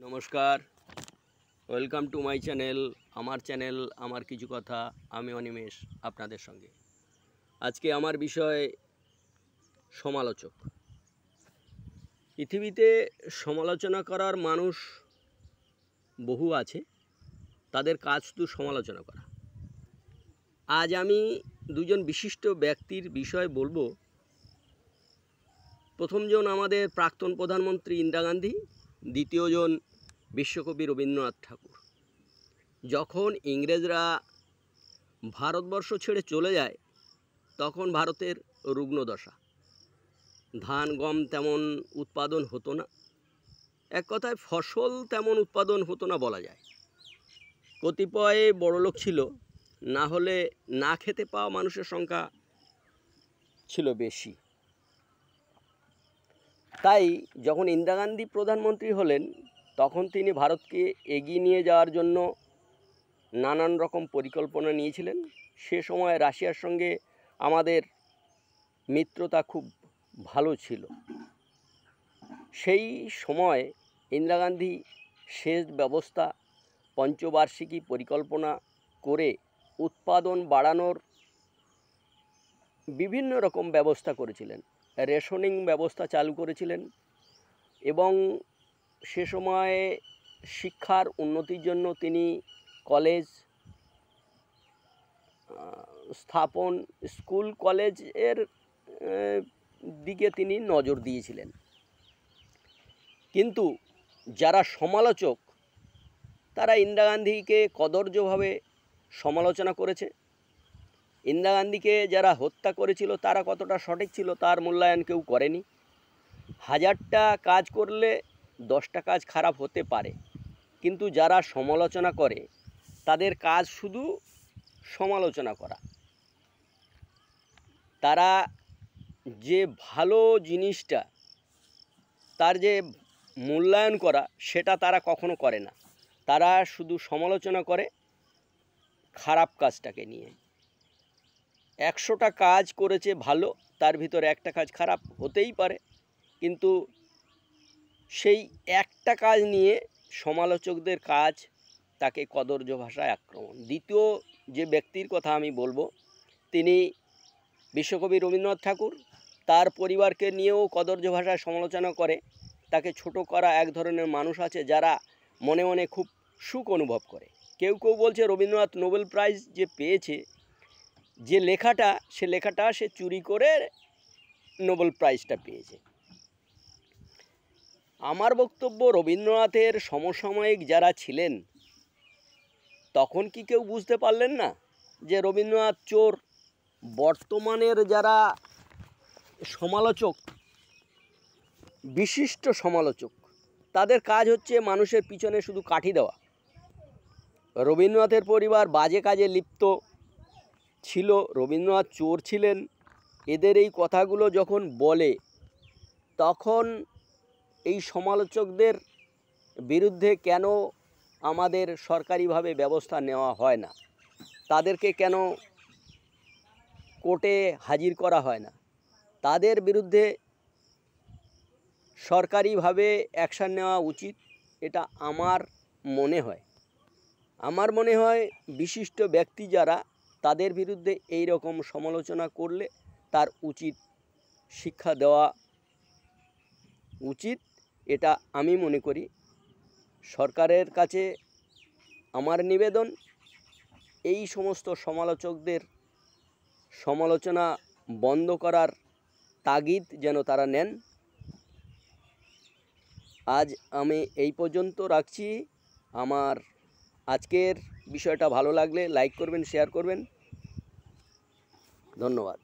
নমস্কার, welcome to my channel. আমার কিছু কথা। আমি অনিমেষ আপনাদের সঙ্গে। আজকে আমার বিষয় সমালোচক। পৃথিবীতে সমালোচনা করার মানুষ বহু আছে, তাদের কাজ শুধু সমালোচনা করা। আজ আমি দুজন বিশিষ্ট ব্যক্তির বিষয় বলবো। প্রথমজন আমাদের প্রাক্তন প্রধানমন্ত্রী ইন্দিরা গান্ধী, দ্বিতীয়জন বিশ্বকবি রবীন্দ্রনাথ ঠাকুর। যখন ইংরেজরা ভারতবর্ষ ছেড়ে চলে যায় তখন ভারতের রুগ্ন দশা, ধান গম তেমন উৎপাদন হতো না, এক কথায় ফসল তেমন উৎপাদন হতো না বলা যায়। কতিপয় বড়লোক ছিল, না হলে না খেতে পাওয়া মানুষের সংখ্যা ছিল বেশি। তাই যখন ইন্দিরা গান্ধী প্রধানমন্ত্রী হলেন তখন তিনি ভারতকে এগিয়ে নিয়ে যাওয়ার জন্য নানান রকম পরিকল্পনা নিয়েছিলেন। সে সময় রাশিয়ার সঙ্গে আমাদের মিত্রতা খুব ভালো ছিল। সেই সময় ইন্দিরা গান্ধী সেচ ব্যবস্থা, পঞ্চবার্ষিকী পরিকল্পনা করে উৎপাদন বাড়ানোর বিভিন্ন রকম ব্যবস্থা করেছিলেন। রেশনিং ব্যবস্থা চালু করেছিলেন এবং সে সময়ে শিক্ষার উন্নতির জন্য তিনি কলেজ স্থাপন, স্কুল কলেজের দিকে তিনি নজর দিয়েছিলেন। কিন্তু যারা সমালোচক তারা ইন্দিরা গান্ধীকে কদর্যভাবে সমালোচনা করেছে। ইন্দিরা গান্ধীকে যারা হত্যা করেছিল তারা কতটা সঠিক ছিল তার মূল্যায়ন কেউ করেনি। 1000টা কাজ করলে 10টা কাজ খারাপ হতে পারে, কিন্তু যারা সমালোচনা করে তাদের কাজ শুধু সমালোচনা করা। তারা যে ভালো জিনিসটা, তার যে মূল্যায়ন করা, সেটা তারা কখনো করে না। তারা শুধু সমালোচনা করে খারাপ কাজটাকে নিয়ে। 100টা কাজ করেছে ভালো, তার ভিতরে একটা কাজ খারাপ হতেই পারে, কিন্তু সেই একটা কাজ নিয়ে সমালোচকদের কাজ তাকে কদর্য ভাষায় আক্রমণ। দ্বিতীয় যে ব্যক্তির কথা আমি বলবো তিনি বিশ্বকবি রবীন্দ্রনাথ ঠাকুর। তার পরিবারকে নিয়েও কদর্য ভাষায় সমালোচনা করে। তাকে ছোট করা এক ধরনের মানুষ আছে যারা মনে মনে খুব সুখ অনুভব করে। কেউ কেউ বলছে রবীন্দ্রনাথ নোবেল প্রাইজ যে পেয়েছে, যে লেখাটা, সে লেখাটা সে চুরি করে নোবেল প্রাইজটা পেয়েছে। আমার বক্তব্য, রবীন্দ্রনাথের সমসাময়িক যারা ছিলেন তখন কি কেউ বুঝতে পারলেন না যে রবীন্দ্রনাথ চোর? বর্তমানের যারা সমালোচক, বিশিষ্ট সমালোচক, তাদের কাজ হচ্ছে মানুষের পিছনে শুধু কাঠি দেওয়া। রবীন্দ্রনাথের পরিবার বাজে কাজে লিপ্ত ছিল, রবীন্দ্রনাথ চোর ছিলেন, এদের এই কথাগুলো যখন বলে তখন এই সমালোচকদের বিরুদ্ধে কেন আমাদের সরকারিভাবে ব্যবস্থা নেওয়া হয় না? তাদেরকে কেন কোর্টে হাজির করা হয় না? তাদের বিরুদ্ধে সরকারিভাবে অ্যাকশান নেওয়া উচিত, এটা আমার মনে হয়। আমার মনে হয় বিশিষ্ট ব্যক্তি যারা, তাদের বিরুদ্ধে এই রকম সমালোচনা করলে তার উচিত শিক্ষা দেওয়া উচিত, এটা আমি মনে করি। সরকারের কাছে আমার নিবেদন, এই সমস্ত সমালোচকদের সমালোচনা বন্ধ করার তাগিদ যেন তারা নেন। আজ আমি এই পর্যন্ত রাখছি। আমার আজকের বিষয়টা ভালো লাগলে লাইক করবেন, শেয়ার করবেন। ধন্যবাদ।